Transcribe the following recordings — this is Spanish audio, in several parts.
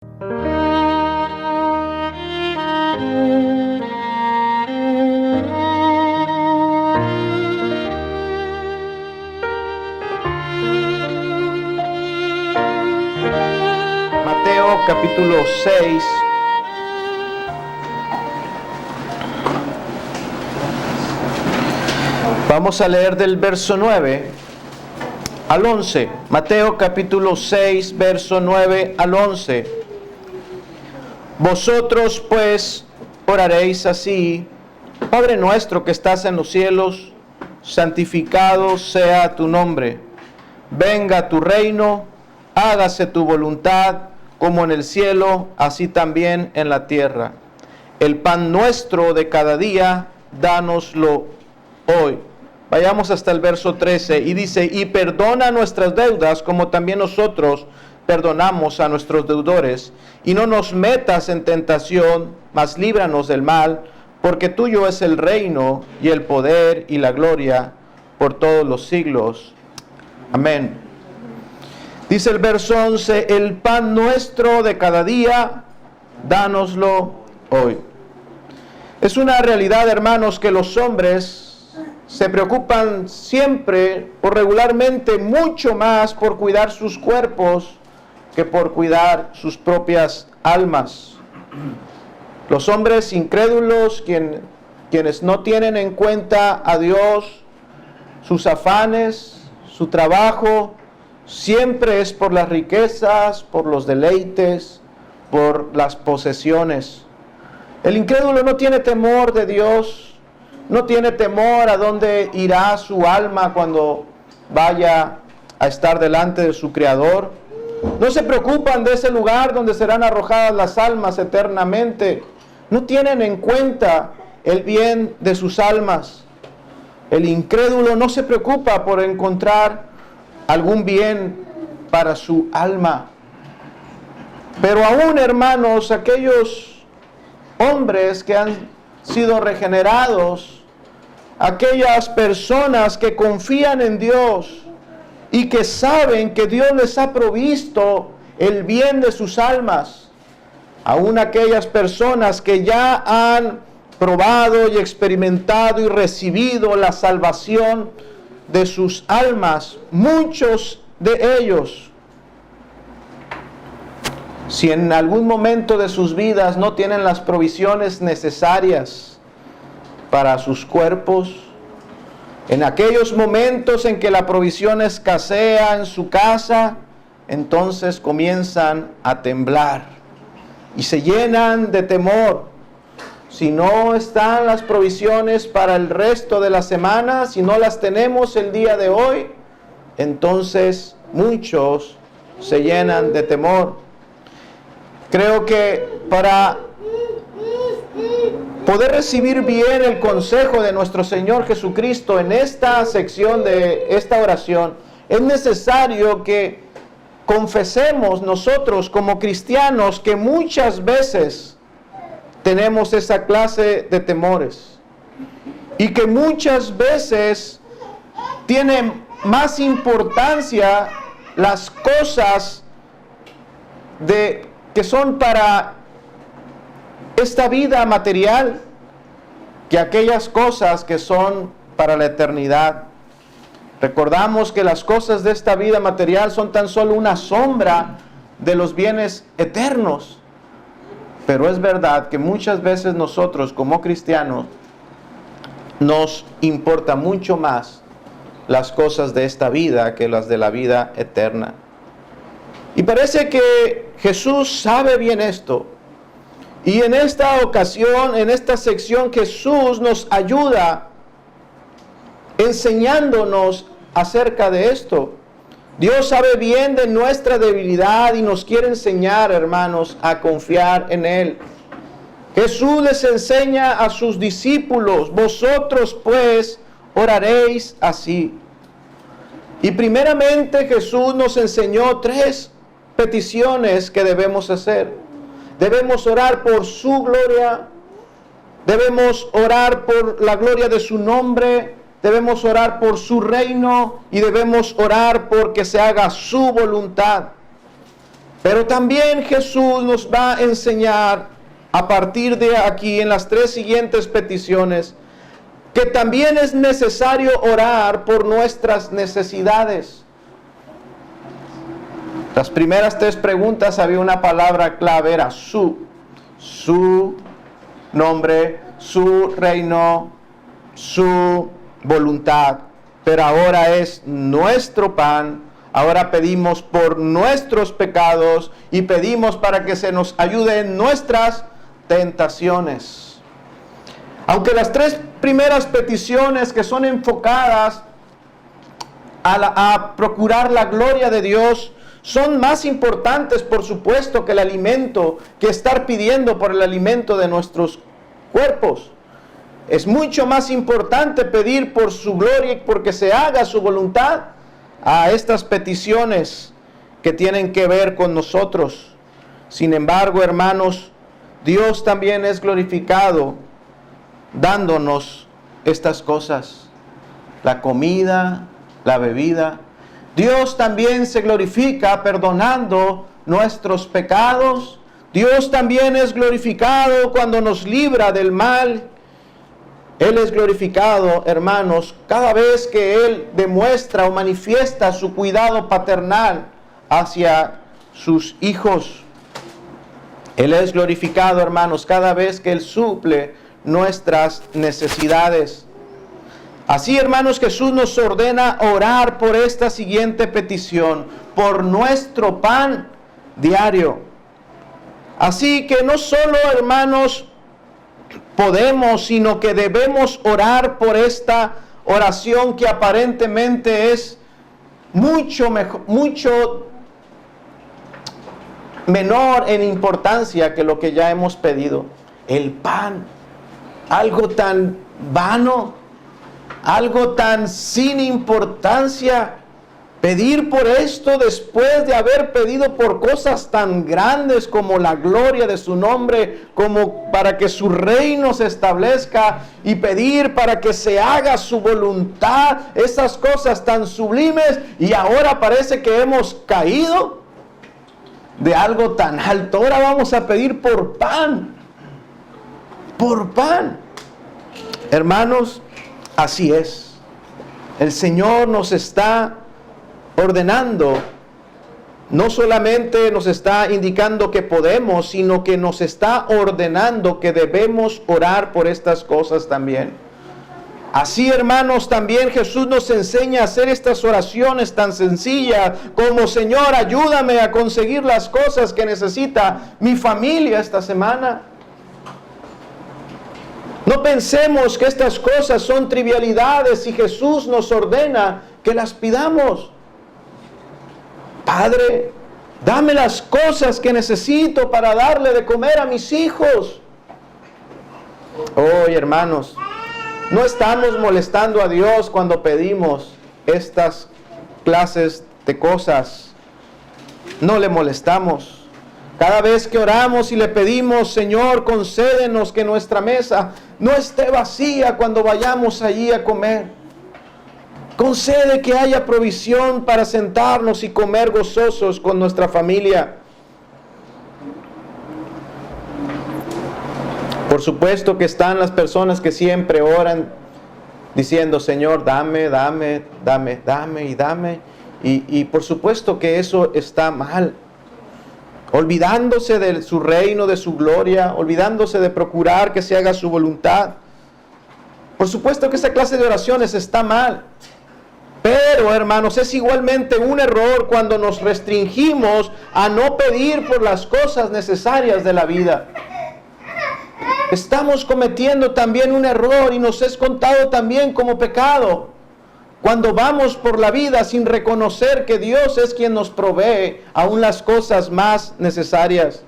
Mateo capítulo 6. Vamos a leer del verso 9 al 11. Mateo capítulo 6, verso 9 al 11. Vosotros pues oraréis así: Padre nuestro que estás en los cielos, santificado sea tu nombre. Venga tu reino, hágase tu voluntad, como en el cielo, así también en la tierra. El pan nuestro de cada día, dánoslo hoy. Vayamos hasta el verso 13 y dice: y perdona nuestras deudas como también nosotros perdonamos a nuestros deudores. Y no nos metas en tentación, mas líbranos del mal, porque tuyo es el reino y el poder y la gloria por todos los siglos. Amén. Dice el verso 11: el pan nuestro de cada día, dánoslo hoy. Es una realidad, hermanos, que los hombres se preocupan siempre o regularmente mucho más por cuidar sus cuerpos que por cuidar sus propias almas. Los hombres incrédulos, quienes no tienen en cuenta a Dios, sus afanes, su trabajo, siempre es por las riquezas, por los deleites, por las posesiones. El incrédulo no tiene temor de Dios, no tiene temor a dónde irá su alma cuando vaya a estar delante de su Creador. No se preocupan de ese lugar donde serán arrojadas las almas eternamente. No tienen en cuenta el bien de sus almas. El incrédulo no se preocupa por encontrar algún bien para su alma. Pero aún, hermanos, aquellos hombres que han sido regenerados, aquellas personas que confían en Dios y que saben que Dios les ha provisto el bien de sus almas, aún aquellas personas que ya han probado y experimentado y recibido la salvación de sus almas, muchos de ellos, si en algún momento de sus vidas no tienen las provisiones necesarias para sus cuerpos, en aquellos momentos en que la provisión escasea en su casa, entonces comienzan a temblar y se llenan de temor. Si no están las provisiones para el resto de la semana, si no las tenemos el día de hoy, entonces muchos se llenan de temor. Creo que para poder recibir bien el consejo de nuestro Señor Jesucristo en esta sección de esta oración, es necesario que confesemos nosotros como cristianos que muchas veces tenemos esa clase de temores y que muchas veces tienen más importancia las cosas que son para esta vida material que aquellas cosas que son para la eternidad. Recordamos que las cosas de esta vida material son tan solo una sombra de los bienes eternos. Pero es verdad que muchas veces nosotros como cristianos nos importa mucho más las cosas de esta vida que las de la vida eterna. Y parece que Jesús sabe bien esto. Y en esta ocasión, en esta sección, Jesús nos ayuda enseñándonos acerca de esto. Dios sabe bien de nuestra debilidad y nos quiere enseñar, hermanos, a confiar en Él. Jesús les enseña a sus discípulos: vosotros pues oraréis así. Y primeramente Jesús nos enseñó 3 peticiones que debemos hacer. Debemos orar por su gloria, debemos orar por la gloria de su nombre, debemos orar por su reino y debemos orar porque se haga su voluntad. Pero también Jesús nos va a enseñar a partir de aquí en las 3 siguientes peticiones que también es necesario orar por nuestras necesidades. Las primeras 3 preguntas había una palabra clave, era su nombre, su reino, su voluntad. Pero ahora es nuestro pan. Ahora pedimos por nuestros pecados y pedimos para que se nos ayude en nuestras tentaciones. Aunque las 3 primeras peticiones que son enfocadas a procurar la gloria de Dios son más importantes, por supuesto, que el alimento, que estar pidiendo por el alimento de nuestros cuerpos. Es mucho más importante pedir por su gloria y porque se haga su voluntad a estas peticiones que tienen que ver con nosotros. Sin embargo, hermanos, Dios también es glorificado dándonos estas cosas, la comida, la bebida. Dios también se glorifica perdonando nuestros pecados. Dios también es glorificado cuando nos libra del mal. Él es glorificado, hermanos, cada vez que Él demuestra o manifiesta su cuidado paternal hacia sus hijos. Él es glorificado, hermanos, cada vez que Él suple nuestras necesidades. Así, hermanos, Jesús nos ordena orar por esta siguiente petición, por nuestro pan diario. Así que no solo, hermanos, podemos, sino que debemos orar por esta oración que aparentemente es mucho menor en importancia que lo que ya hemos pedido. El pan, algo tan vano, algo tan sin importancia. Pedir por esto después de haber pedido por cosas tan grandes como la gloria de su nombre, como para que su reino se establezca, y pedir para que se haga su voluntad, esas cosas tan sublimes, y ahora parece que hemos caído de algo tan alto. Ahora vamos a pedir por pan. Por pan. Hermanos, así es. El Señor nos está ordenando, no solamente nos está indicando que podemos, sino que nos está ordenando que debemos orar por estas cosas también. Así, hermanos, también Jesús nos enseña a hacer estas oraciones tan sencillas como: Señor, ayúdame a conseguir las cosas que necesita mi familia esta semana. No pensemos que estas cosas son trivialidades y Jesús nos ordena que las pidamos. Padre, dame las cosas que necesito para darle de comer a mis hijos. Hoy, hermanos, no estamos molestando a Dios cuando pedimos estas clases de cosas. No le molestamos. Cada vez que oramos y le pedimos: Señor, concédenos que nuestra mesa no esté vacía cuando vayamos allí a comer. Concede que haya provisión para sentarnos y comer gozosos con nuestra familia. Por supuesto que están las personas que siempre oran diciendo: Señor, dame, dame, dame, dame y dame. Y por supuesto que eso está mal. Olvidándose de su reino, de su gloria, olvidándose de procurar que se haga su voluntad. Por supuesto que esa clase de oraciones está mal. Pero, hermanos, es igualmente un error cuando nos restringimos a no pedir por las cosas necesarias de la vida. Estamos cometiendo también un error y nos es contado también como pecado cuando vamos por la vida sin reconocer que Dios es quien nos provee aún las cosas más necesarias.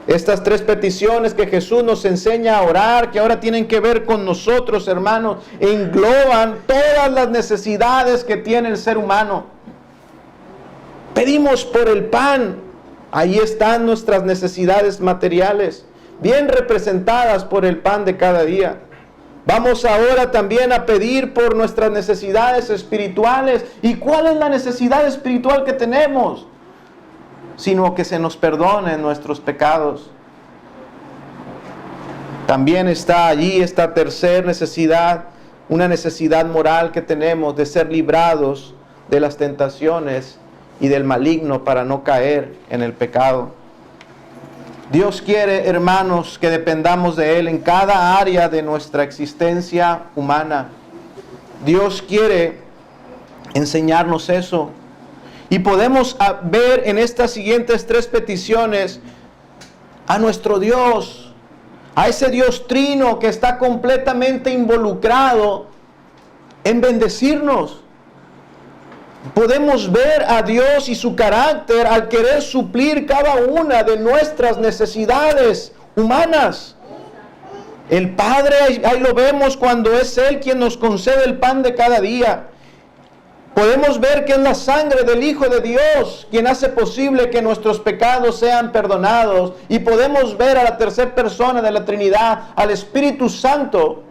Estas 3 peticiones que Jesús nos enseña a orar, que ahora tienen que ver con nosotros, hermanos, engloban todas las necesidades que tiene el ser humano. Pedimos por el pan. Ahí están nuestras necesidades materiales, bien representadas por el pan de cada día. Vamos ahora también a pedir por nuestras necesidades espirituales. ¿Y cuál es la necesidad espiritual que tenemos? sino que se nos perdonen nuestros pecados. También está allí esta tercera necesidad, una necesidad moral que tenemos de ser librados de las tentaciones y del maligno para no caer en el pecado. Dios quiere, hermanos, que dependamos de Él en cada área de nuestra existencia humana. Dios quiere enseñarnos eso. Y podemos ver en estas siguientes tres peticiones a nuestro Dios, a ese Dios trino que está completamente involucrado en bendecirnos. Podemos ver a Dios y su carácter al querer suplir cada una de nuestras necesidades humanas. El Padre, ahí lo vemos cuando es Él quien nos concede el pan de cada día. Podemos ver que es la sangre del Hijo de Dios quien hace posible que nuestros pecados sean perdonados. Y podemos ver a la tercera persona de la Trinidad, al Espíritu Santo,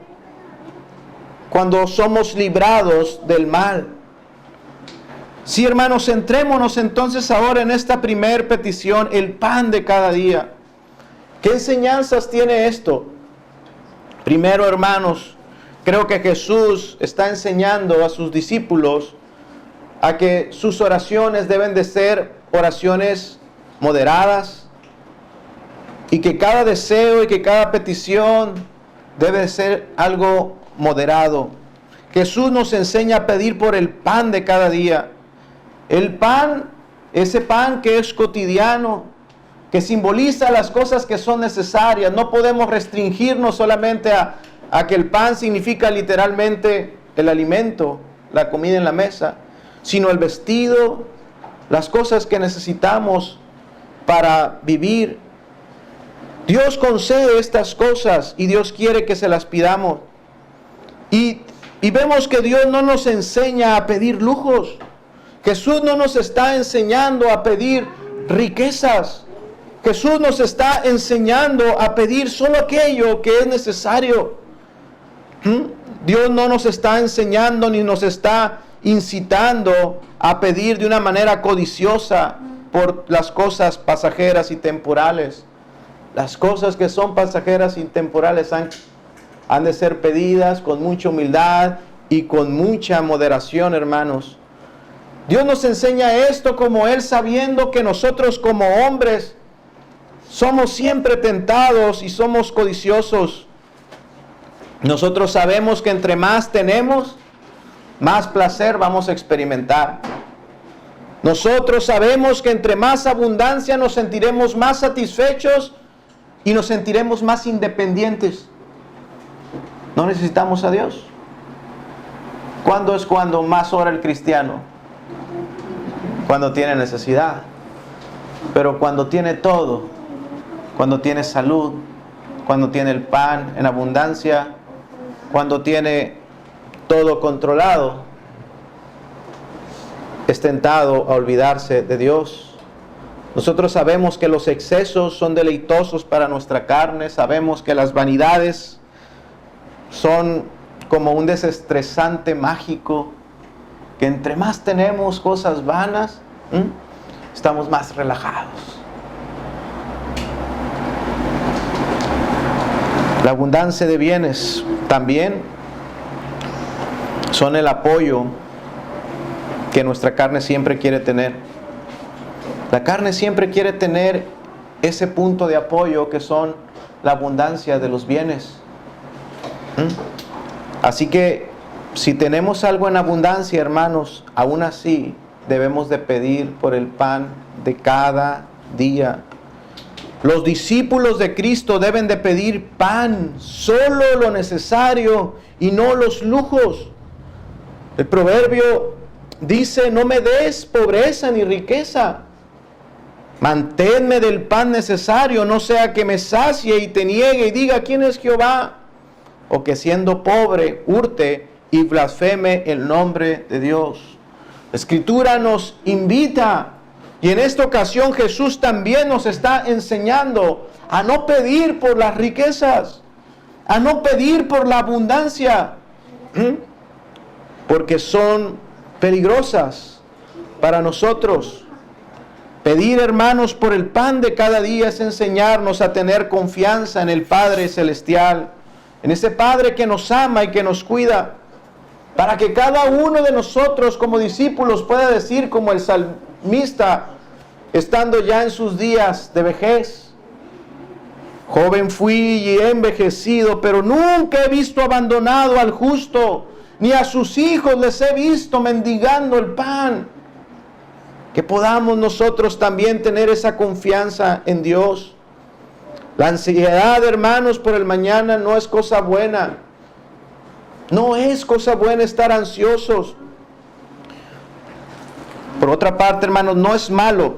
cuando somos librados del mal. Sí, hermanos, centrémonos entonces ahora en esta primera petición, el pan de cada día. ¿Qué enseñanzas tiene esto? Primero, hermanos, creo que Jesús está enseñando a sus discípulos a que sus oraciones deben de ser oraciones moderadas y que cada deseo y que cada petición debe ser algo moderado. Jesús nos enseña a pedir por el pan de cada día. El pan, ese pan que es cotidiano, que simboliza las cosas que son necesarias. No podemos restringirnos solamente a que el pan significa literalmente el alimento, la comida en la mesa, sino el vestido, las cosas que necesitamos para vivir. Dios concede estas cosas y Dios quiere que se las pidamos. Y vemos que Dios no nos enseña a pedir lujos. Jesús no nos está enseñando a pedir riquezas. Jesús nos está enseñando a pedir solo aquello que es necesario. Dios no nos está enseñando ni nos está incitando a pedir de una manera codiciosa por las cosas pasajeras y temporales. Las cosas que son pasajeras y temporales han de ser pedidas con mucha humildad y con mucha moderación, hermanos. Dios nos enseña esto como Él, sabiendo que nosotros como hombres somos siempre tentados y somos codiciosos. Nosotros sabemos que entre más tenemos, más placer vamos a experimentar. Nosotros sabemos que entre más abundancia nos sentiremos más satisfechos y nos sentiremos más independientes. No necesitamos a Dios. ¿Cuándo es cuando más ora el cristiano? Cuando tiene necesidad. Pero cuando tiene todo, cuando tiene salud, cuando tiene el pan en abundancia, cuando tiene todo controlado, es tentado a olvidarse de Dios. Nosotros sabemos que los excesos son deleitosos para nuestra carne, sabemos que las vanidades son como un desestresante mágico, que entre más tenemos cosas vanas, estamos más relajados. La abundancia de bienes también son el apoyo que nuestra carne siempre quiere tener. La carne siempre quiere tener ese punto de apoyo que son la abundancia de los bienes. Así que si tenemos algo en abundancia, hermanos, aún así debemos de pedir por el pan de cada día. Los discípulos de Cristo deben de pedir pan, solo lo necesario y no los lujos. El proverbio dice: no me des pobreza ni riqueza, manténme del pan necesario, no sea que me sacie y te niegue y diga: ¿quién es Jehová? O que siendo pobre hurte y blasfeme el nombre de Dios. La Escritura nos invita, y en esta ocasión Jesús también nos está enseñando a no pedir por las riquezas, a no pedir por la abundancia, porque son peligrosas para nosotros. Pedir, hermanos, por el pan de cada día es enseñarnos a tener confianza en el Padre Celestial, en ese Padre que nos ama y que nos cuida, para que cada uno de nosotros como discípulos pueda decir como el salmista, estando ya en sus días de vejez: joven fui y he envejecido, pero nunca he visto abandonado al justo, ni a sus hijos les he visto mendigando el pan. Que podamos nosotros también tener esa confianza en Dios. La ansiedad, hermanos, por el mañana no es cosa buena. No es cosa buena estar ansiosos. Por otra parte, hermanos, no es malo.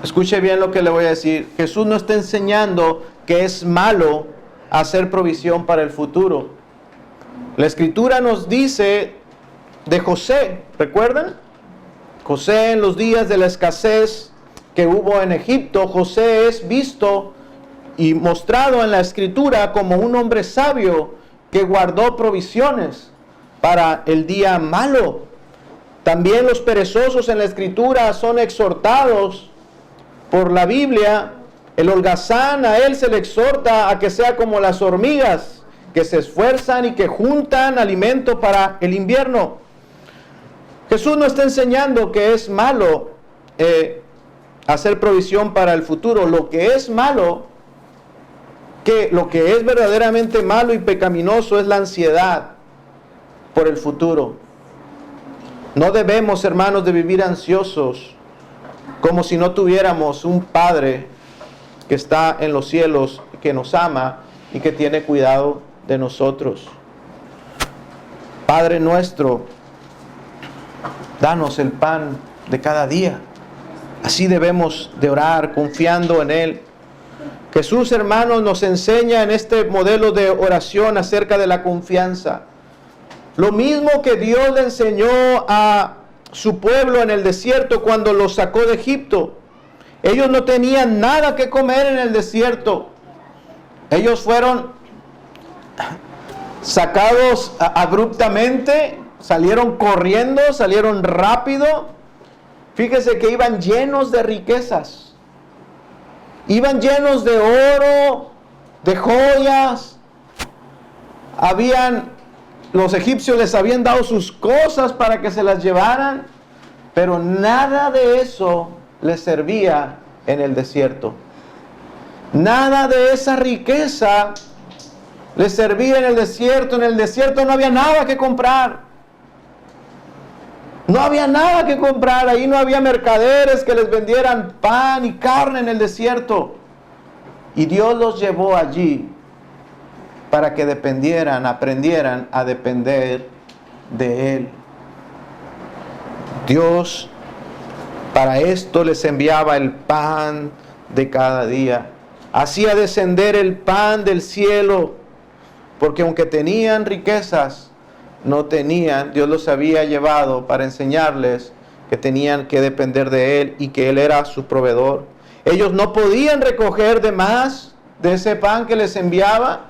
Escuche bien lo que le voy a decir. Jesús no está enseñando que es malo hacer provisión para el futuro. La Escritura nos dice de José, ¿recuerdan? José, en los días de la escasez que hubo en Egipto, José es visto y mostrado en la Escritura como un hombre sabio que guardó provisiones para el día malo. También los perezosos en la Escritura son exhortados por la Biblia. El holgazán, a él se le exhorta a que sea como las hormigas, que se esfuerzan y que juntan alimento para el invierno. Jesús no está enseñando que es malo hacer provisión para el futuro. Lo que es malo, lo que es verdaderamente malo y pecaminoso es la ansiedad por el futuro. No debemos, hermanos, de vivir ansiosos como si no tuviéramos un Padre que está en los cielos, que nos ama y que tiene cuidado de nosotros. Padre nuestro, danos el pan de cada día. Así debemos de orar, confiando en Él. Jesús, hermanos, nos enseña en este modelo de oración acerca de la confianza. Lo mismo que Dios le enseñó a su pueblo en el desierto cuando los sacó de Egipto. Ellos no tenían nada que comer en el desierto. Ellos fueron sacados abruptamente, salieron corriendo, salieron rápido. Fíjese que iban llenos de riquezas. Iban llenos de oro, de joyas. Los egipcios les habían dado sus cosas para que se las llevaran, pero nada de eso les servía en el desierto. Nada de esa riqueza les servía en el desierto. En el desierto no había nada que comprar. No había nada que comprar. Ahí no había mercaderes que les vendieran pan y carne en el desierto. Y Dios los llevó allí para que aprendieran a depender de Él. Dios para esto les enviaba el pan de cada día. Hacía descender el pan del cielo, porque aunque tenían riquezas, Dios los había llevado para enseñarles que tenían que depender de Él y que Él era su proveedor. Ellos no podían recoger de más de ese pan que les enviaba.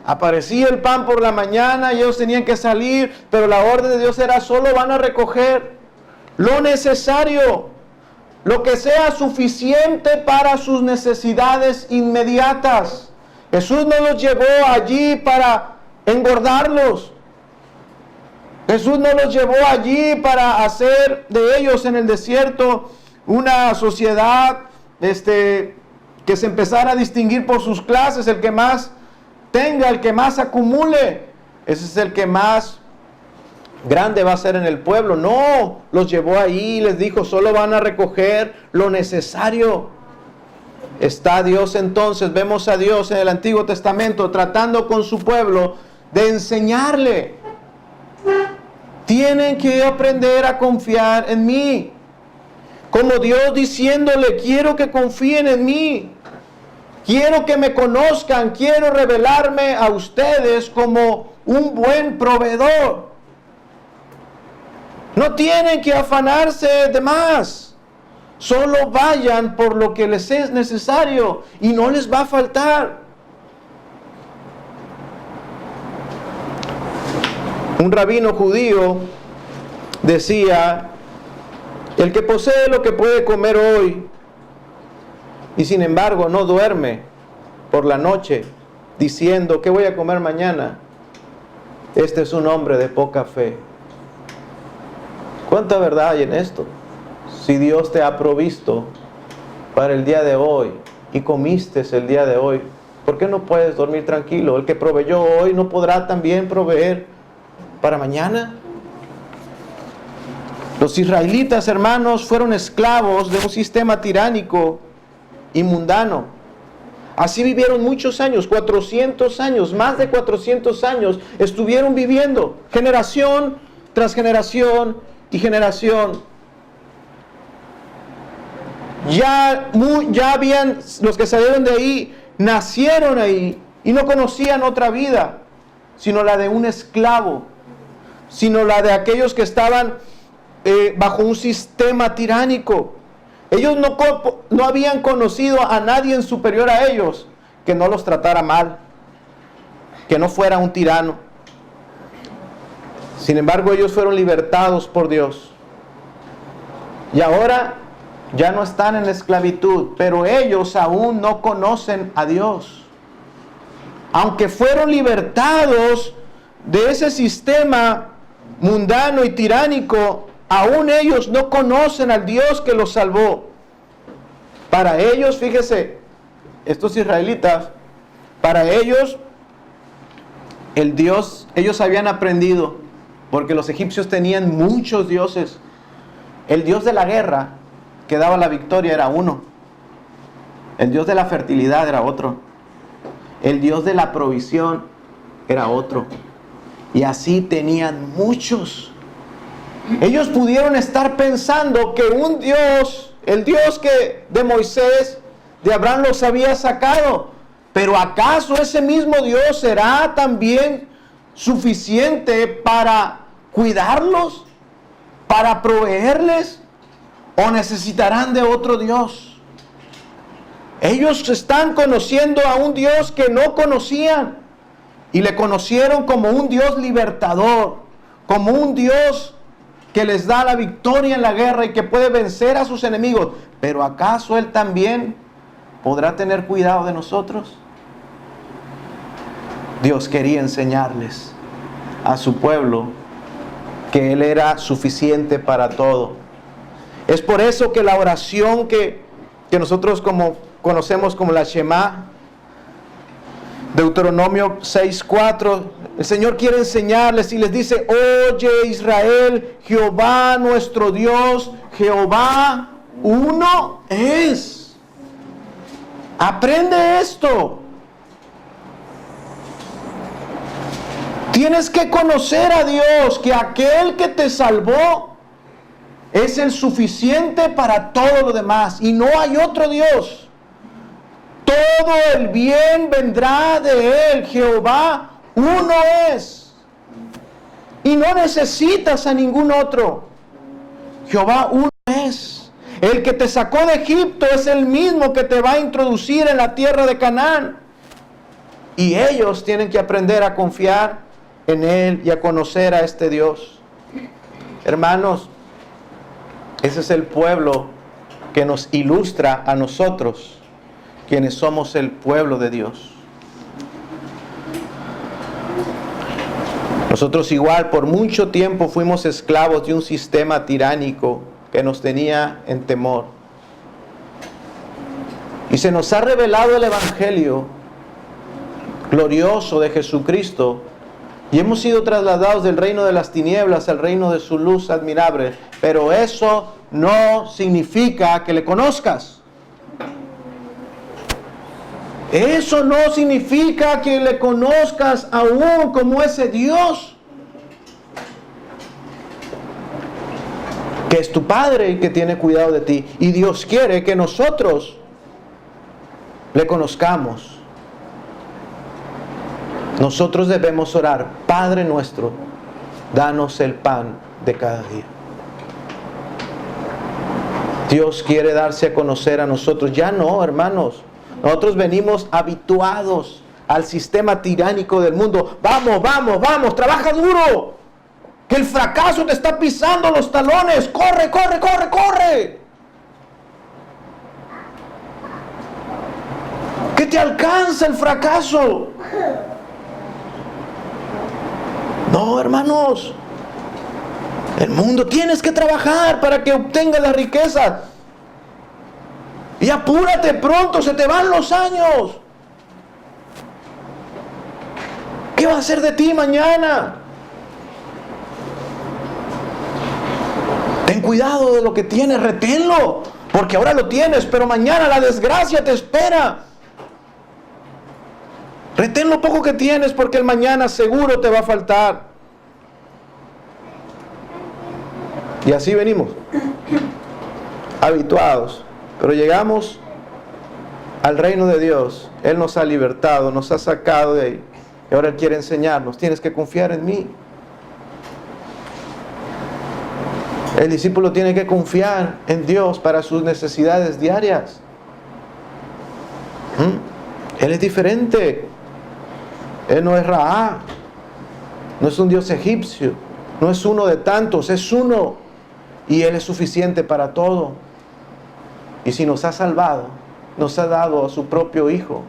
Aparecía el pan por la mañana y ellos tenían que salir, pero la orden de Dios era: solo van a recoger lo necesario, lo que sea suficiente para sus necesidades inmediatas. Jesús no los llevó allí para engordarlos. Jesús no los llevó allí para hacer de ellos en el desierto una sociedad que se empezara a distinguir por sus clases. El que más tenga, el que más acumule, ese es el que más grande va a ser en el pueblo. No, los llevó ahí y les dijo: solo van a recoger lo necesario. Está Dios entonces, vemos a Dios en el Antiguo Testamento tratando con su pueblo de enseñarle: tienen que aprender a confiar en mí. Como Dios diciéndole: quiero que confíen en mí. Quiero que me conozcan, quiero revelarme a ustedes como un buen proveedor. No tienen que afanarse de más. Solo vayan por lo que les es necesario y no les va a faltar. Un rabino judío decía El que posee lo que puede comer hoy y sin embargo no duerme por la noche diciendo, ¿qué voy a comer mañana? Este es un hombre de poca fe. ¿Cuánta verdad hay en esto? Si Dios te ha provisto para el día de hoy y comiste el día de hoy, ¿por qué no puedes dormir tranquilo? El que proveyó hoy no podrá también proveer para mañana. Los israelitas, hermanos, fueron esclavos de un sistema tiránico y mundano. Así vivieron muchos años, 400 años, más de 400 años estuvieron viviendo, generación tras generación y generación. Ya habían, los que salieron de ahí, nacieron ahí y no conocían otra vida, sino la de un esclavo, sino la de aquellos que estaban bajo un sistema tiránico. Ellos no habían conocido a nadie superior a ellos que no los tratara mal, que no fuera un tirano. Sin embargo, ellos fueron libertados por Dios. Y ahora ya no están en esclavitud, pero ellos aún no conocen a Dios. Aunque fueron libertados de ese sistema mundano y tiránico, aún ellos no conocen al Dios que los salvó. Para ellos, fíjese, estos israelitas, para ellos, el Dios, ellos habían aprendido, porque los egipcios tenían muchos dioses. El Dios de la guerra que daba la victoria era uno. El Dios de la fertilidad era otro. El Dios de la provisión era otro. Y así tenían muchos. Ellos pudieron estar pensando que un Dios, el Dios que de Moisés, de Abraham los había sacado, pero ¿acaso ese mismo Dios será también suficiente para cuidarlos, para proveerles, o necesitarán de otro Dios? Ellos están conociendo a un Dios que no conocían y le conocieron como un Dios libertador, como un Dios que les da la victoria en la guerra y que puede vencer a sus enemigos. Pero ¿acaso Él también podrá tener cuidado de nosotros? Dios quería enseñarles a su pueblo que Él era suficiente para todo. Es por eso que la oración que nosotros conocemos como la Shema, Deuteronomio 6:4, el Señor quiere enseñarles y les dice: oye Israel, Jehová nuestro Dios, Jehová uno es. Aprende esto. Tienes que conocer a Dios, que aquel que te salvó es el suficiente para todo lo demás y no hay otro Dios. Todo el bien vendrá de Él. Jehová uno es y no necesitas a ningún otro. Jehová uno es. El que te sacó de Egipto es el mismo que te va a introducir en la tierra de Canaán. Y ellos tienen que aprender a confiar en Él y a conocer a este Dios. Hermanos, ese es el pueblo que nos ilustra a nosotros, quienes somos el pueblo de Dios. Nosotros igual por mucho tiempo fuimos esclavos de un sistema tiránico que nos tenía en temor. Y se nos ha revelado el Evangelio glorioso de Jesucristo y hemos sido trasladados del reino de las tinieblas al reino de su luz admirable. Pero eso no significa que le conozcas. Eso no significa que le conozcas aún como ese Dios que es tu Padre y que tiene cuidado de ti. Y Dios quiere que nosotros le conozcamos. Nosotros debemos orar: Padre nuestro, danos el pan de cada día. Dios quiere darse a conocer a nosotros. Ya no, hermanos. Nosotros venimos habituados al sistema tiránico del mundo. Vamos, vamos, vamos, trabaja duro. Que el fracaso te está pisando los talones. Corre, corre, corre, corre. Que te alcanza el fracaso. No, hermanos. El mundo tienes que trabajar para que obtengas la riqueza. Y apúrate pronto, se te van los años. ¿Qué va a hacer de ti mañana? Ten cuidado de lo que tienes, reténlo, porque ahora lo tienes, pero mañana la desgracia te espera. Retén lo poco que tienes, porque el mañana seguro te va a faltar. Y así venimos, habituados, pero llegamos al reino de Dios. Él nos ha libertado, nos ha sacado de ahí, y ahora Él quiere enseñarnos: tienes que confiar en mí. El discípulo tiene que confiar en Dios para sus necesidades diarias. Él es diferente. Él no es Ra, no es un Dios egipcio, no es uno de tantos, es uno. Y Él es suficiente para todo. Y si nos ha salvado, nos ha dado a su propio Hijo,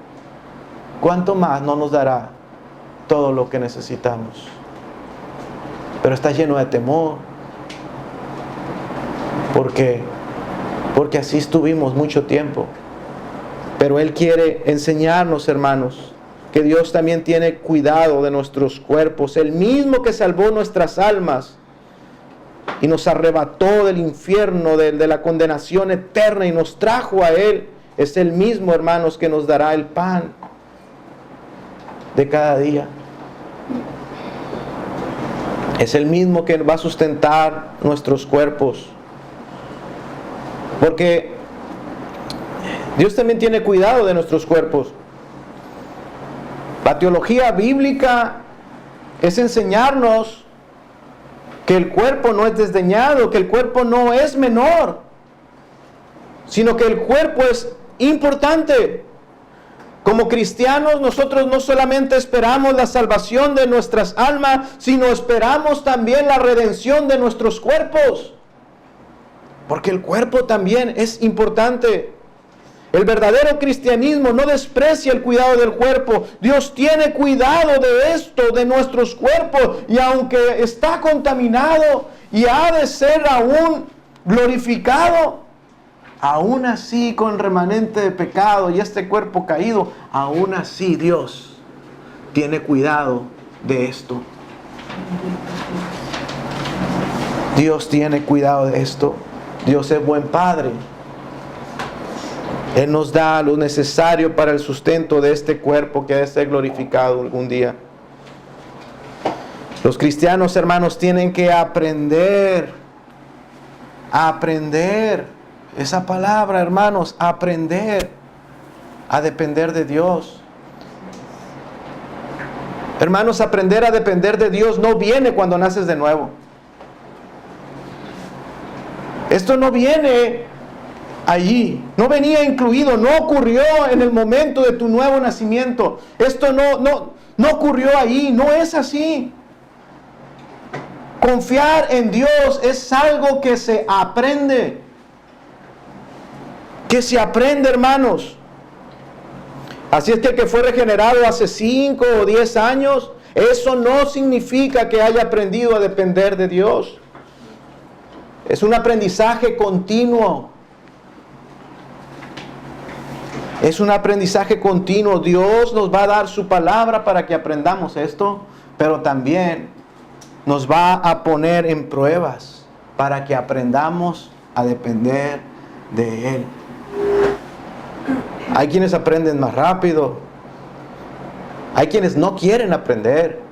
¿cuánto más no nos dará todo lo que necesitamos? Pero está lleno de temor. ¿Por qué? Porque así estuvimos mucho tiempo. Pero Él quiere enseñarnos, hermanos, que Dios también tiene cuidado de nuestros cuerpos. El mismo que salvó nuestras almas y nos arrebató del infierno, de la condenación eterna, y nos trajo a Él, es el mismo, hermanos, que nos dará el pan de cada día. Es el mismo que va a sustentar nuestros cuerpos. Porque Dios también tiene cuidado de nuestros cuerpos. La teología bíblica es enseñarnos que el cuerpo no es desdeñado, que el cuerpo no es menor, sino que el cuerpo es importante. Como cristianos, nosotros no solamente esperamos la salvación de nuestras almas, sino esperamos también la redención de nuestros cuerpos. Porque el cuerpo también es importante. El verdadero cristianismo no desprecia el cuidado del cuerpo. Dios tiene cuidado de esto, de nuestros cuerpos. Y aunque está contaminado y ha de ser aún glorificado, aún así con remanente de pecado y este cuerpo caído, aún así Dios tiene cuidado de esto. Dios tiene cuidado de esto. Dios es buen Padre. Él nos da lo necesario para el sustento de este cuerpo que ha de ser glorificado algún día. Los cristianos, hermanos, tienen que aprender. Esa palabra, hermanos, aprender a depender de Dios. Hermanos, aprender a depender de Dios no viene cuando naces de nuevo. Esto no viene allí, no venía incluido, no ocurrió en el momento de tu nuevo nacimiento. Esto no ocurrió ahí, no es así. Confiar en Dios es algo que se aprende. Que se aprende, hermanos. Así es que el que fue regenerado hace 5 o 10 años, eso no significa que haya aprendido a depender de Dios. Es un aprendizaje continuo. Es un aprendizaje continuo. Dios nos va a dar su palabra para que aprendamos esto, pero también nos va a poner en pruebas para que aprendamos a depender de Él. Hay quienes aprenden más rápido. Hay quienes no quieren aprender.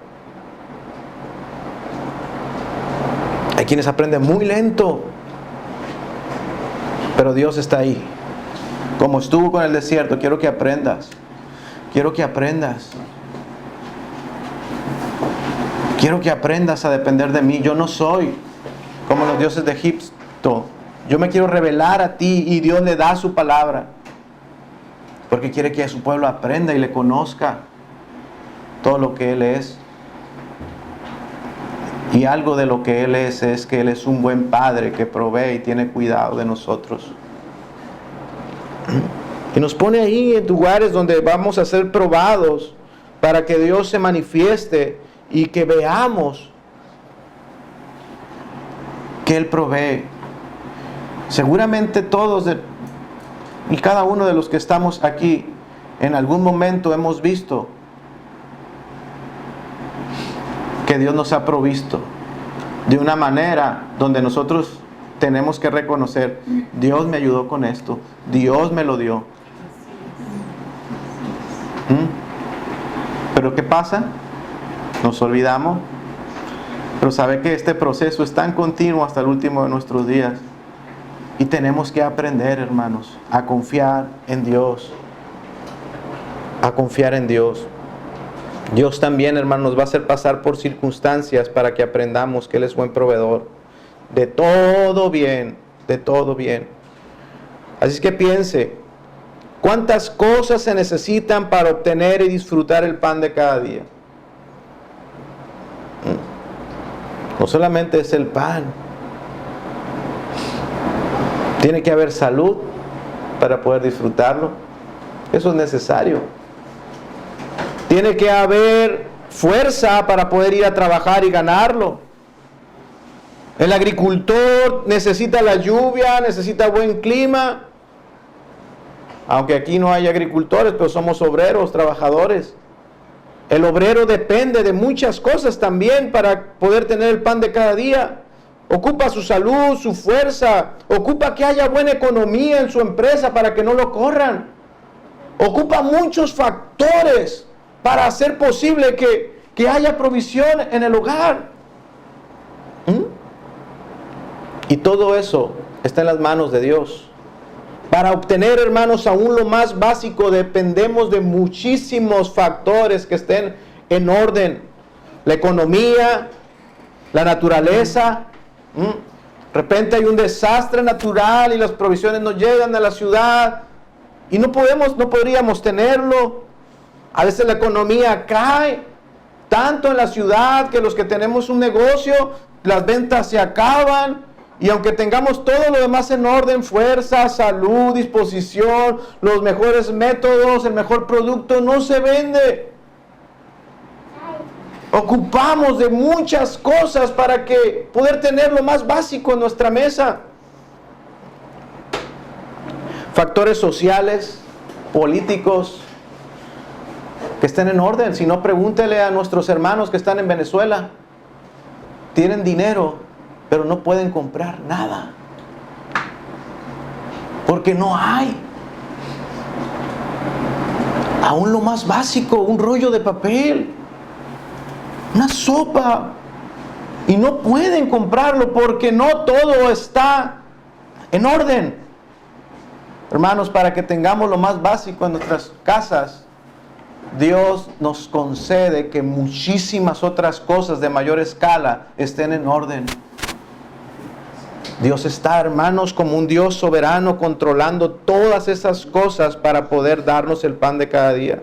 Hay quienes aprenden muy lento. Pero Dios está ahí. Como estuvo con el desierto, quiero que aprendas. Quiero que aprendas. Quiero que aprendas a depender de mí. Yo no soy como los dioses de Egipto. Yo me quiero revelar a ti y Dios le da su palabra. Porque quiere que su pueblo aprenda y le conozca todo lo que Él es. Y algo de lo que Él es que Él es un buen Padre que provee y tiene cuidado de nosotros. Y nos pone ahí en lugares donde vamos a ser probados para que Dios se manifieste y que veamos que Él provee. Seguramente todos y cada uno de los que estamos aquí en algún momento hemos visto que Dios nos ha provisto de una manera donde nosotros tenemos que reconocer: Dios me ayudó con esto, Dios me lo dio. Pero ¿qué pasa? Nos olvidamos. Pero sabe que este proceso es tan continuo hasta el último de nuestros días. Y tenemos que aprender, hermanos, a confiar en Dios. A confiar en Dios. Dios también, hermanos, nos va a hacer pasar por circunstancias para que aprendamos que Él es buen proveedor. De todo bien, de todo bien. Así es que piense, ¿cuántas cosas se necesitan para obtener y disfrutar el pan de cada día? No solamente es el pan. Tiene que haber salud para poder disfrutarlo. Eso es necesario. Tiene que haber fuerza para poder ir a trabajar y ganarlo. El agricultor necesita la lluvia, necesita buen clima. Aunque aquí no hay agricultores, pero somos obreros, trabajadores. El obrero depende de muchas cosas también para poder tener el pan de cada día. Ocupa su salud, su fuerza. Ocupa que haya buena economía en su empresa para que no lo corran. Ocupa muchos factores para hacer posible que haya provisión en el hogar. Y todo eso está en las manos de Dios. Para obtener, hermanos, aún lo más básico, dependemos de muchísimos factores que estén en orden. La economía, la naturaleza. De repente hay un desastre natural y las provisiones no llegan a la ciudad y no podríamos tenerlo. A veces la economía cae tanto en la ciudad que los que tenemos un negocio, las ventas se acaban. Y aunque tengamos todo lo demás en orden, fuerza, salud, disposición, los mejores métodos, el mejor producto, no se vende. Ocupamos de muchas cosas para poder tener lo más básico en nuestra mesa. Factores sociales, políticos, que estén en orden. Si no, pregúntele a nuestros hermanos que están en Venezuela. Tienen dinero, pero no pueden comprar nada. Porque no hay. Aún lo más básico, un rollo de papel, una sopa. Y no pueden comprarlo porque no todo está en orden. Hermanos, para que tengamos lo más básico en nuestras casas, Dios nos concede que muchísimas otras cosas de mayor escala estén en orden. Dios está, hermanos, como un Dios soberano controlando todas esas cosas para poder darnos el pan de cada día.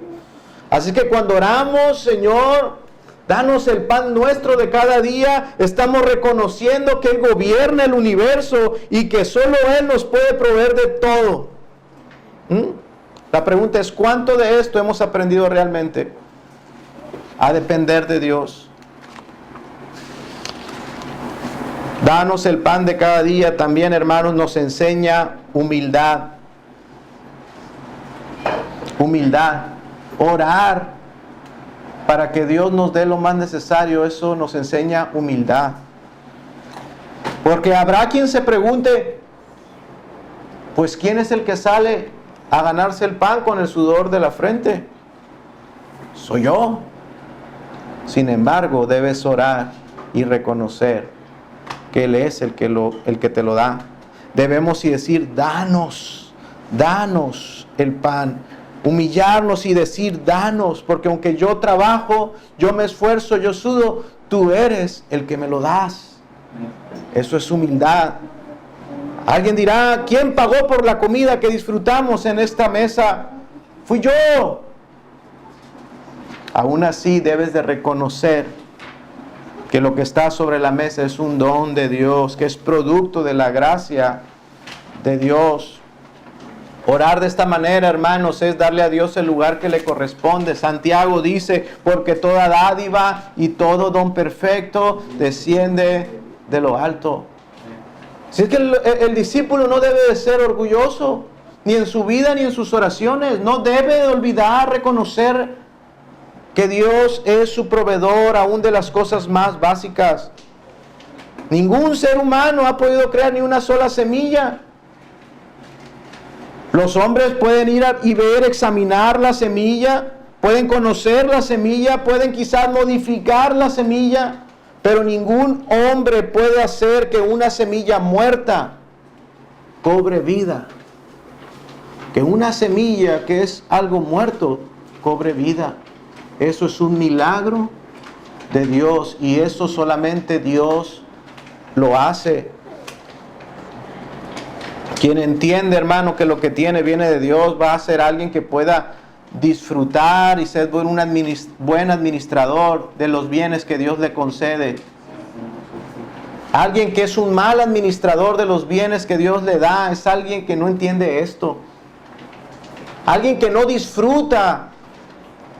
Así que cuando oramos, Señor, danos el pan nuestro de cada día, estamos reconociendo que Él gobierna el universo y que solo Él nos puede proveer de todo. La pregunta es, ¿cuánto de esto hemos aprendido realmente a depender de Dios? Danos el pan de cada día también, hermanos, nos enseña humildad. Humildad. Orar para que Dios nos dé lo más necesario, eso nos enseña humildad. Porque habrá quien se pregunte, pues ¿quién es el que sale a ganarse el pan con el sudor de la frente? Soy yo. Sin embargo, debes orar y reconocer que Él es el que te lo da. Debemos y decir, danos el pan. Humillarnos y decir, danos, porque aunque yo trabajo, yo me esfuerzo, yo sudo, tú eres el que me lo das. Eso es humildad. Alguien dirá, ¿quién pagó por la comida que disfrutamos en esta mesa? Fui yo. Aún así debes de reconocer que lo que está sobre la mesa es un don de Dios, que es producto de la gracia de Dios. Orar de esta manera, hermanos, es darle a Dios el lugar que le corresponde. Santiago dice, porque toda dádiva y todo don perfecto desciende de lo alto. Si es que el discípulo no debe de ser orgulloso, ni en su vida ni en sus oraciones. No debe de olvidar, reconocer que Dios es su proveedor aún de las cosas más básicas. Ningún ser humano ha podido crear ni una sola semilla. Los hombres pueden ir y ver, examinar la semilla, pueden conocer la semilla, pueden quizás modificar la semilla, pero ningún hombre puede hacer que una semilla muerta cobre vida. Que una semilla que es algo muerto cobre vida. Eso es un milagro de Dios y eso solamente Dios lo hace. Quien entiende, hermano, que lo que tiene viene de Dios, va a ser alguien que pueda disfrutar y ser un buen administrador de los bienes que Dios le concede. Alguien que es un mal administrador de los bienes que Dios le da es alguien que no entiende esto. Alguien que no disfruta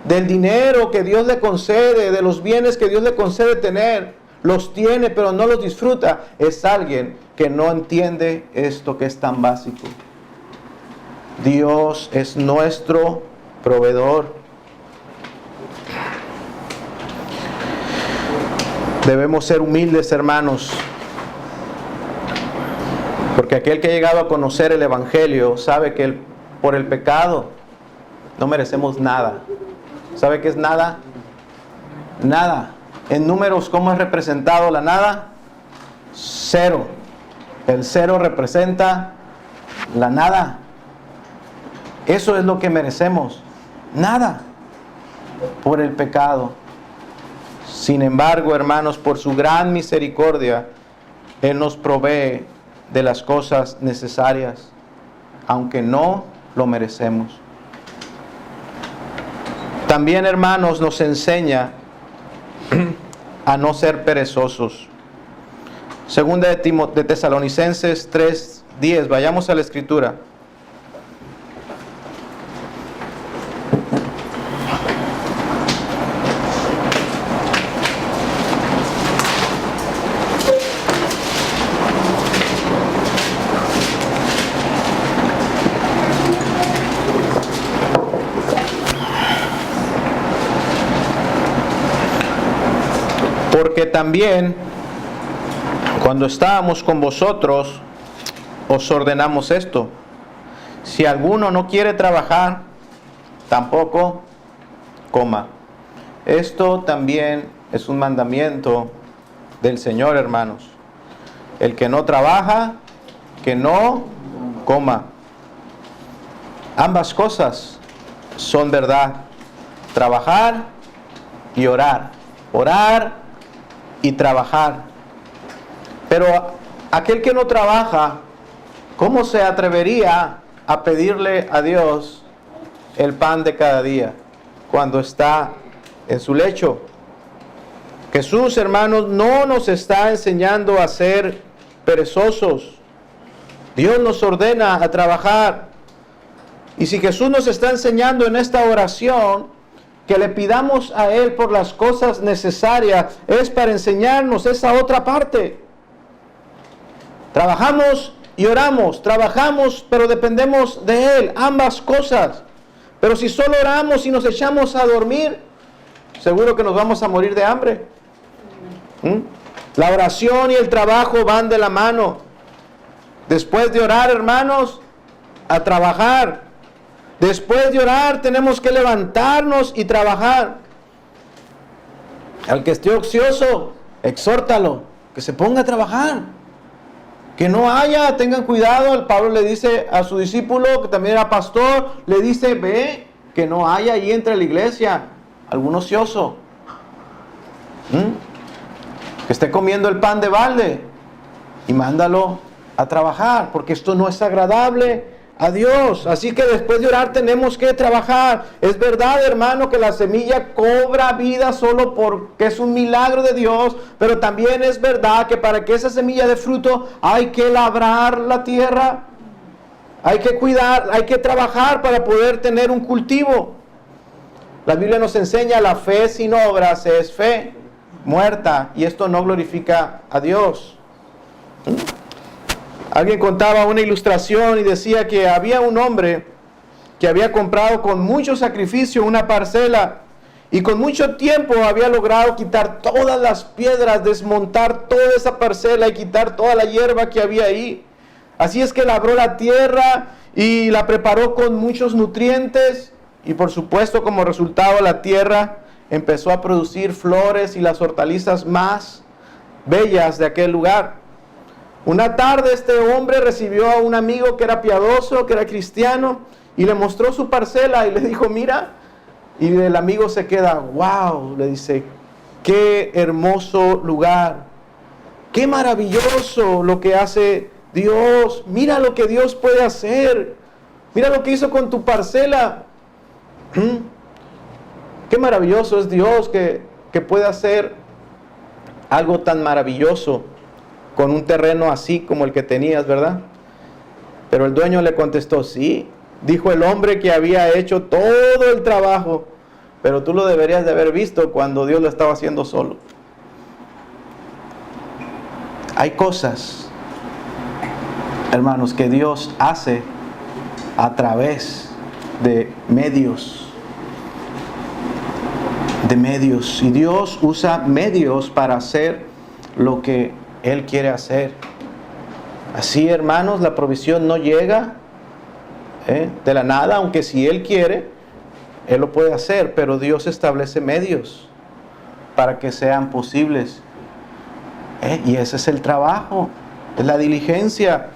del dinero que Dios le concede, de los bienes que Dios le concede tener, los tiene pero no los disfruta, es alguien que no entiende esto que es tan básico. Dios es nuestro proveedor. Debemos ser humildes, hermanos, porque aquel que ha llegado a conocer el Evangelio sabe que por el pecado no merecemos nada. ¿Sabe qué es nada? Nada. En números, ¿cómo es representado la nada? Cero. El cero representa la nada. Eso es lo que merecemos. Nada. Por el pecado. Sin embargo, hermanos, por su gran misericordia, Él nos provee de las cosas necesarias, aunque no lo merecemos. También, hermanos, nos enseña a no ser perezosos. Segunda de Tesalonicenses 3:10. Vayamos a la Escritura. Porque también, cuando estábamos con vosotros, os ordenamos esto: si alguno no quiere trabajar, tampoco coma. Esto también es un mandamiento del Señor, hermanos. El que no trabaja, que no coma. Ambas cosas son verdad. Trabajar y orar. Orar y trabajar. Pero aquel que no trabaja, ¿cómo se atrevería a pedirle a Dios el pan de cada día cuando está en su lecho? Jesús, hermanos, no nos está enseñando a ser perezosos. Dios nos ordena a trabajar. Y si Jesús nos está enseñando en esta oración que le pidamos a Él por las cosas necesarias, es para enseñarnos esa otra parte. Trabajamos y oramos, trabajamos pero dependemos de Él, ambas cosas. Pero si solo oramos y nos echamos a dormir, seguro que nos vamos a morir de hambre. La oración y el trabajo van de la mano. Después de orar, hermanos, a trabajar. Después de orar tenemos que levantarnos y trabajar. Al que esté ocioso, exhórtalo, que se ponga a trabajar. Que no haya, tengan cuidado. Pablo le dice a su discípulo, que también era pastor, le dice, ve, que no haya ahí entre la iglesia algún ocioso. Que esté comiendo el pan de balde y mándalo a trabajar, porque esto no es agradable a Dios. Así que después de orar tenemos que trabajar. Es verdad, hermano, que la semilla cobra vida solo porque es un milagro de Dios, pero también es verdad que para que esa semilla dé fruto hay que labrar la tierra, hay que cuidar, hay que trabajar para poder tener un cultivo. La Biblia nos enseña: la fe sin obras es fe muerta, y esto no glorifica a Dios. Alguien contaba una ilustración y decía que había un hombre que había comprado con mucho sacrificio una parcela y con mucho tiempo había logrado quitar todas las piedras, desmontar toda esa parcela y quitar toda la hierba que había ahí. Así es que labró la tierra y la preparó con muchos nutrientes, y por supuesto, como resultado, la tierra empezó a producir flores y las hortalizas más bellas de aquel lugar. Una tarde este hombre recibió a un amigo que era piadoso, que era cristiano, y le mostró su parcela y le dijo: mira. Y el amigo se queda: wow, le dice, qué hermoso lugar, qué maravilloso lo que hace Dios, mira lo que Dios puede hacer, mira lo que hizo con tu parcela. Qué maravilloso es Dios que puede hacer algo tan maravilloso con un terreno así como el que tenías, ¿verdad? Pero el dueño le contestó: sí, dijo el hombre que había hecho todo el trabajo, pero tú lo deberías de haber visto cuando Dios lo estaba haciendo solo. Hay cosas, hermanos, que Dios hace a través de medios. Y Dios usa medios para hacer lo que Él quiere hacer. Así, hermanos, la provisión no llega de la nada, aunque si Él quiere, Él lo puede hacer, pero Dios establece medios para que sean posibles. Y ese es el trabajo, es la diligencia.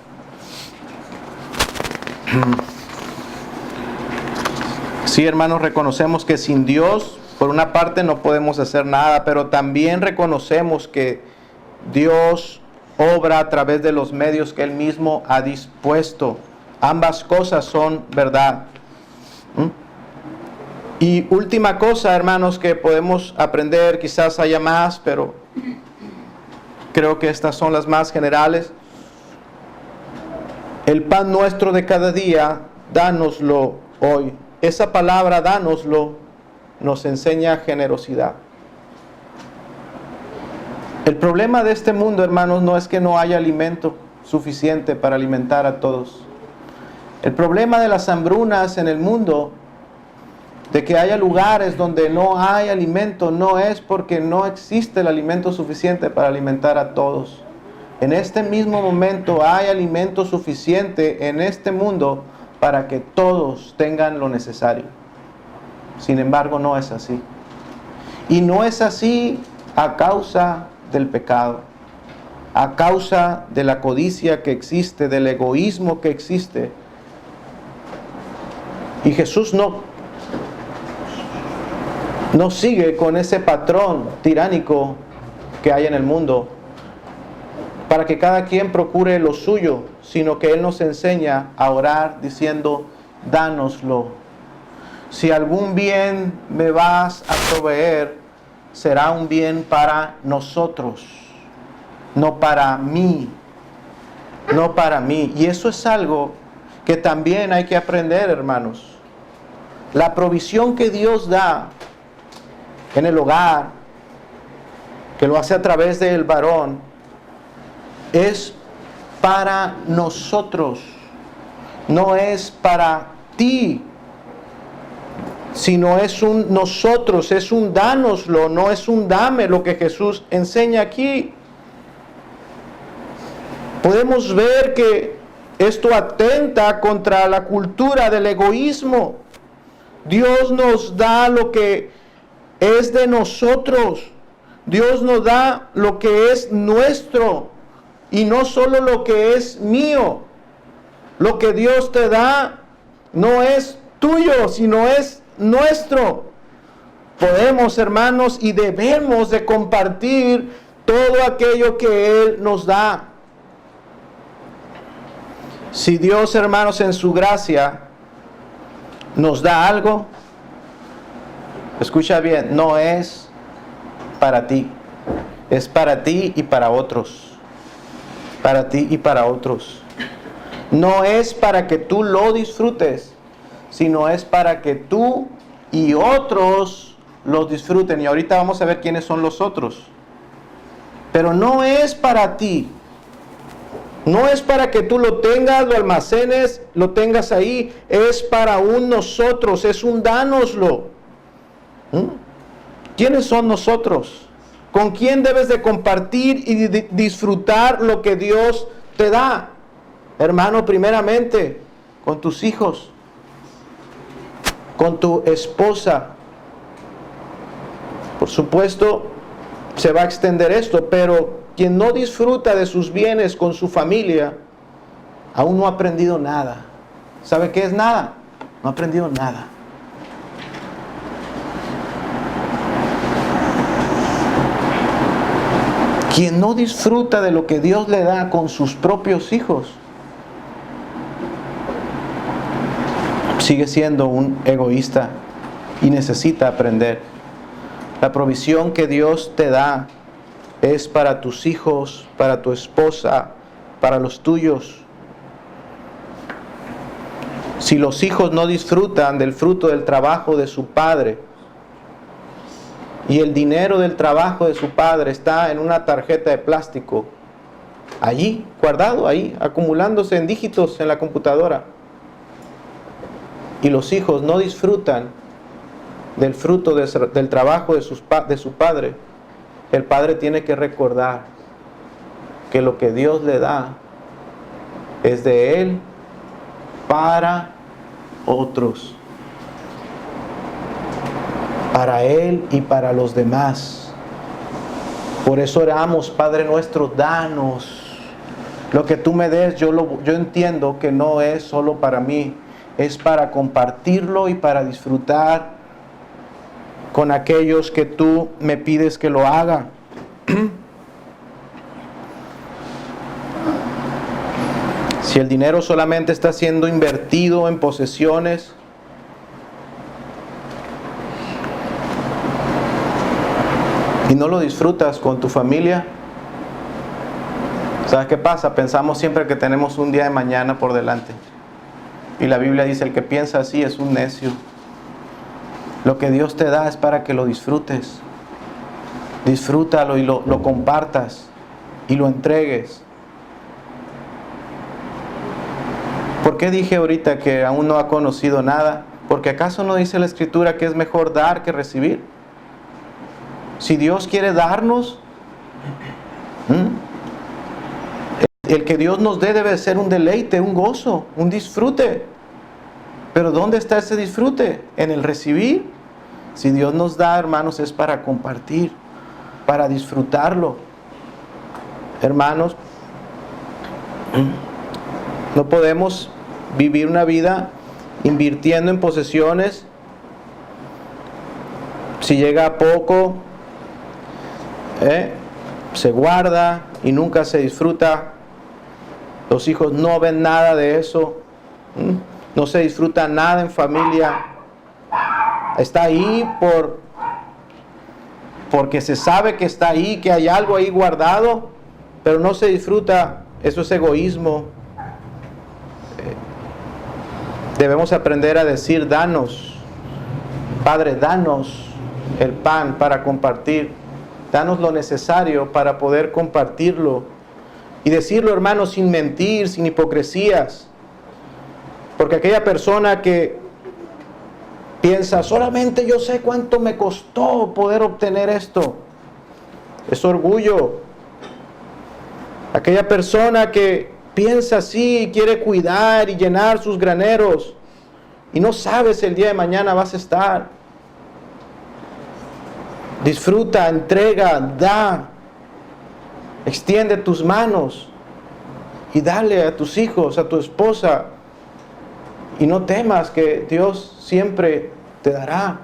Sí, hermanos, reconocemos que sin Dios, por una parte, no podemos hacer nada, pero también reconocemos que Dios obra a través de los medios que Él mismo ha dispuesto. Ambas cosas son verdad. Y última cosa, hermanos, que podemos aprender, quizás haya más, pero creo que estas son las más generales. El pan nuestro de cada día, dánoslo hoy. Esa palabra, dánoslo, nos enseña generosidad. El problema de este mundo, hermanos, no es que no haya alimento suficiente para alimentar a todos. El problema de las hambrunas en el mundo, de que haya lugares donde no hay alimento, no es porque no existe el alimento suficiente para alimentar a todos. En este mismo momento hay alimento suficiente en este mundo para que todos tengan lo necesario. Sin embargo, no es así. Y no es así a causa del pecado, a causa de la codicia que existe, del egoísmo que existe. Y Jesús no sigue con ese patrón tiránico que hay en el mundo para que cada quien procure lo suyo, sino que Él nos enseña a orar diciendo: dánoslo. Si algún bien me vas a proveer, será un bien para nosotros, no para mí, no para mí. Y eso es algo que también hay que aprender, hermanos. La provisión que Dios da en el hogar, que lo hace a través del varón, es para nosotros, no es para ti, sino es un nosotros, es un dánoslo, no es un dame, lo que Jesús enseña aquí. Podemos ver que esto atenta contra la cultura del egoísmo. Dios nos da lo que es de nosotros. Dios nos da lo que es nuestro y no solo lo que es mío. Lo que Dios te da no es tuyo, sino es nuestro. Podemos, hermanos, y debemos de compartir todo aquello que Él nos da. Si Dios, hermanos, en su gracia nos da algo, escucha bien, no es para ti, es para ti y para otros. Para ti y para otros. No es para que tú lo disfrutes, sino es para que tú y otros lo disfruten. Y ahorita vamos a ver quiénes son los otros. Pero no es para ti. No es para que tú lo tengas, lo almacenes, lo tengas ahí. Es para un nosotros, es un dánoslo. ¿Quiénes son nosotros? ¿Con quién debes de compartir y disfrutar lo que Dios te da? Hermano, primeramente, con tus hijos, con tu esposa. Por supuesto, se va a extender esto, pero quien no disfruta de sus bienes con su familia, aún no ha aprendido nada. ¿Sabe qué es nada? No ha aprendido nada. Quien no disfruta de lo que Dios le da con sus propios hijos, sigue siendo un egoísta y necesita aprender. La provisión que Dios te da es para tus hijos, para tu esposa, para los tuyos. Si los hijos no disfrutan del fruto del trabajo de su padre, y el dinero del trabajo de su padre está en una tarjeta de plástico, allí, guardado ahí, acumulándose en dígitos en la computadora, y los hijos no disfrutan del fruto del trabajo de su padre, el padre tiene que recordar que lo que Dios le da es de él para otros, para él y para los demás. Por eso oramos: Padre nuestro, danos lo que tú me des. Yo entiendo que no es solo para mí, es para compartirlo y para disfrutar con aquellos que tú me pides que lo haga. Si el dinero solamente está siendo invertido en posesiones, y no lo disfrutas con tu familia, ¿sabes qué pasa? Pensamos siempre que tenemos un día de mañana por delante. Y la Biblia dice: el que piensa así es un necio. Lo que Dios te da es para que lo disfrutes. Disfrútalo y lo compartas y lo entregues. ¿Por qué dije ahorita que aún no ha conocido nada? Porque ¿acaso no dice la Escritura que es mejor dar que recibir? Si Dios quiere darnos, el que Dios nos dé debe ser un deleite, un gozo, un disfrute. Pero ¿dónde está ese disfrute? En el recibir. Si Dios nos da, hermanos, es para compartir, para disfrutarlo. Hermanos, no podemos vivir una vida invirtiendo en posesiones. Si llega a poco, se guarda y nunca se disfruta. Los hijos no ven nada de eso. No se disfruta nada en familia. Está ahí porque se sabe que está ahí, que hay algo ahí guardado, pero no se disfruta. Eso es egoísmo. Debemos aprender a decir: danos, Padre, danos el pan para compartir. Danos lo necesario para poder compartirlo. Y decirlo, hermanos, sin mentir, sin hipocresías. Porque aquella persona que piensa: solamente yo sé cuánto me costó poder obtener esto, es orgullo. Aquella persona que piensa así y quiere cuidar y llenar sus graneros y no sabes si el día de mañana vas a estar. Disfruta, entrega, da. Extiende tus manos y dale a tus hijos, a tu esposa. Y no temas que Dios siempre te dará,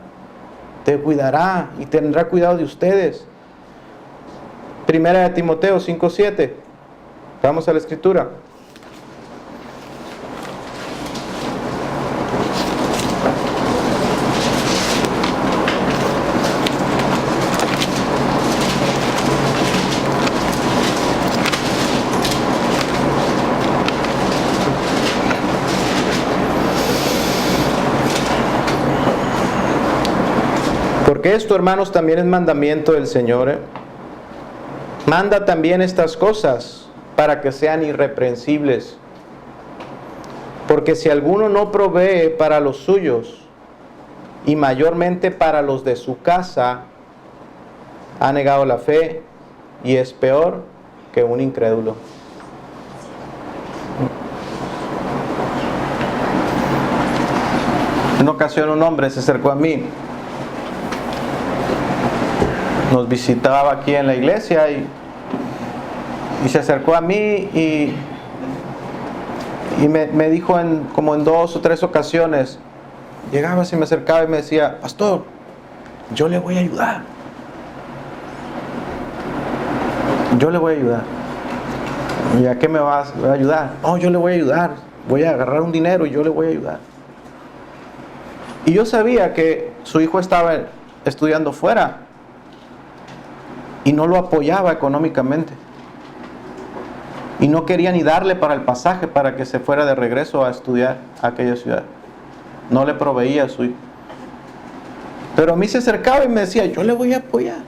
te cuidará y tendrá cuidado de ustedes. Primera de Timoteo 5:7. Vamos a la Escritura. Porque esto, hermanos, también es mandamiento del Señor. Manda también estas cosas para que sean irreprensibles. Porque si alguno no provee para los suyos, y mayormente para los de su casa, ha negado la fe y es peor que un incrédulo. En una ocasión un hombre se acercó a mí, nos visitaba aquí en la iglesia y se acercó a mí y me dijo como en 2 o 3 ocasiones, llegaba, se me acercaba y me decía: pastor, yo le voy a ayudar. Yo le voy a ayudar. ¿Y a qué me vas a ayudar? No, yo le voy a ayudar. Voy a agarrar un dinero y yo le voy a ayudar. Y yo sabía que su hijo estaba estudiando fuera y no lo apoyaba económicamente. Y no quería ni darle para el pasaje para que se fuera de regreso a estudiar a aquella ciudad. No le proveía a su hijo. Pero a mí se acercaba y me decía: yo le voy a apoyar.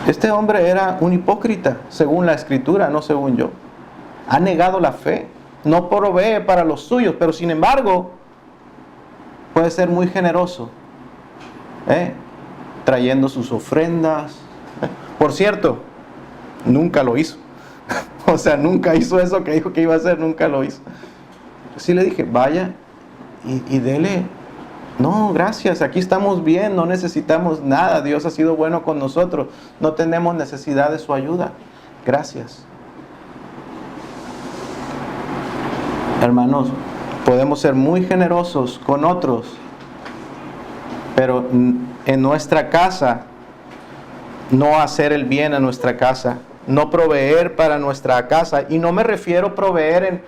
Este hombre era un hipócrita, según la Escritura, no según yo. Ha negado la fe. No provee para los suyos, pero sin embargo puede ser muy generoso, trayendo sus ofrendas. Por cierto, nunca lo hizo. O sea, nunca hizo eso que dijo que iba a hacer, nunca lo hizo. Sí le dije: vaya y dele. No, gracias, aquí estamos bien, no necesitamos nada. Dios ha sido bueno con nosotros, no tenemos necesidad de su ayuda. Gracias. Hermanos, podemos ser muy generosos con otros, pero en nuestra casa no hacer el bien a nuestra casa, no proveer para nuestra casa. Y no me refiero a proveer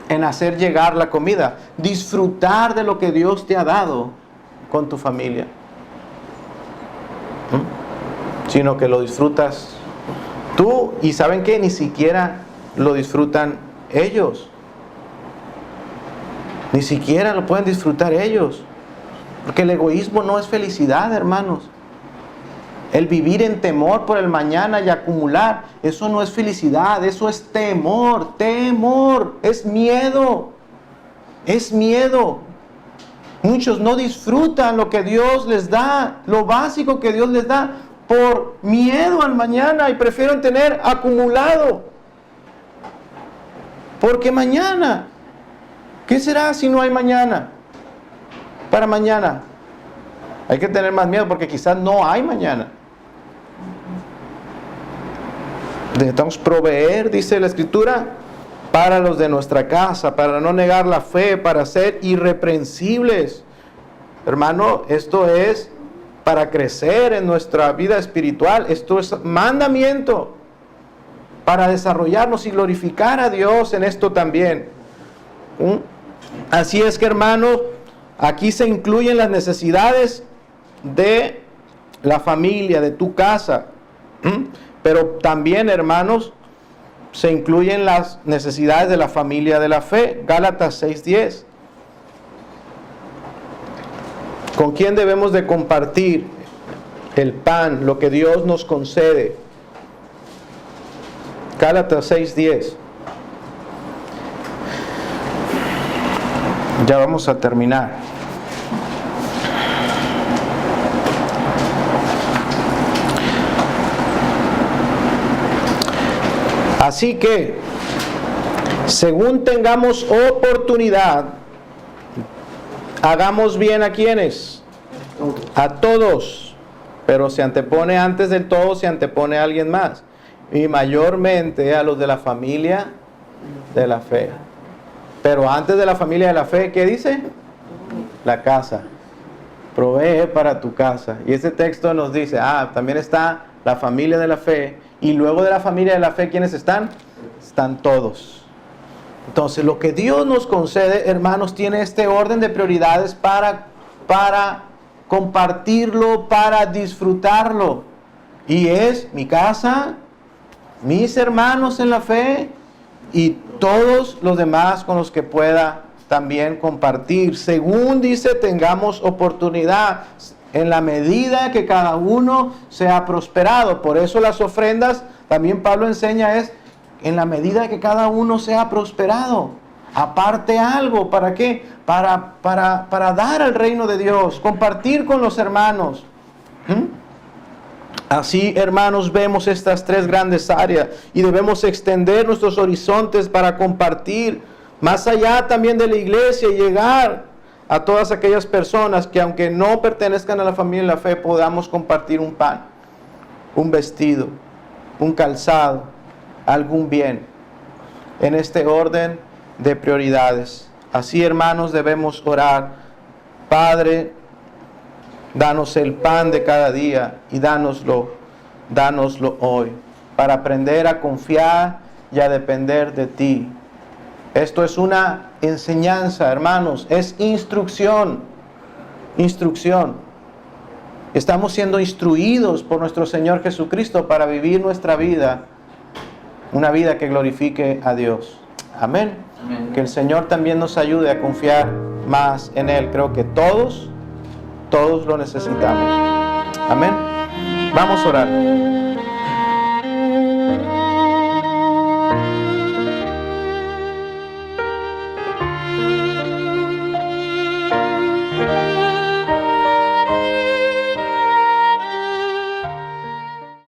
en hacer llegar la comida, disfrutar de lo que Dios te ha dado con tu familia, sino que lo disfrutas tú, y ¿saben qué? Ni siquiera lo disfrutan ellos, ni siquiera lo pueden disfrutar ellos, porque el egoísmo no es felicidad, hermanos. El vivir en temor por el mañana y acumular, eso no es felicidad, eso es temor, es miedo, es miedo. Muchos no disfrutan lo que Dios les da, lo básico que Dios les da, por miedo al mañana, y prefieren tener acumulado. Porque mañana, ¿qué será si no hay mañana? Para mañana hay que tener más miedo, porque quizás no hay mañana. Necesitamos proveer, dice la Escritura, para los de nuestra casa, para no negar la fe, para ser irreprensibles. Hermano, esto es para crecer en nuestra vida espiritual. Esto es mandamiento para desarrollarnos y glorificar a Dios en esto también. Así es que, hermano, aquí se incluyen las necesidades de la familia, de tu casa. Pero también, hermanos, se incluyen las necesidades de la familia de la fe. Gálatas 6:10. ¿Con quién debemos de compartir el pan, lo que Dios nos concede? Gálatas 6:10. Ya vamos a terminar. Así que, según tengamos oportunidad, hagamos bien ¿a quiénes? A todos. Pero se antepone, antes del todo, se antepone a alguien más. Y mayormente a los de la familia de la fe. Pero antes de la familia de la fe, ¿qué dice? La casa. Provee para tu casa. Y ese texto nos dice, también está la familia de la fe. Y luego de la familia de la fe, ¿quiénes están? Están todos. Entonces, lo que Dios nos concede, hermanos, tiene este orden de prioridades para compartirlo, para disfrutarlo. Y es mi casa, mis hermanos en la fe y todos los demás con los que pueda también compartir. Según dice, tengamos oportunidad en la medida que cada uno sea prosperado. Por eso las ofrendas, también Pablo enseña, es en la medida que cada uno sea prosperado. Aparte algo, ¿para qué? Para dar al reino de Dios, compartir con los hermanos. Así, hermanos, vemos estas tres grandes áreas y debemos extender nuestros horizontes para compartir más allá también de la iglesia y llegar a todas aquellas personas que, aunque no pertenezcan a la familia de la fe, podamos compartir un pan, un vestido, un calzado, algún bien, en este orden de prioridades. Así, hermanos, debemos orar: Padre, danos el pan de cada día y dánoslo hoy, para aprender a confiar y a depender de ti. Esto es una enseñanza, hermanos, es instrucción. Estamos siendo instruidos por nuestro Señor Jesucristo para vivir nuestra vida, una vida que glorifique a Dios. Amén. Amén. Que el Señor también nos ayude a confiar más en Él. Creo que todos lo necesitamos. Amén. Vamos a orar.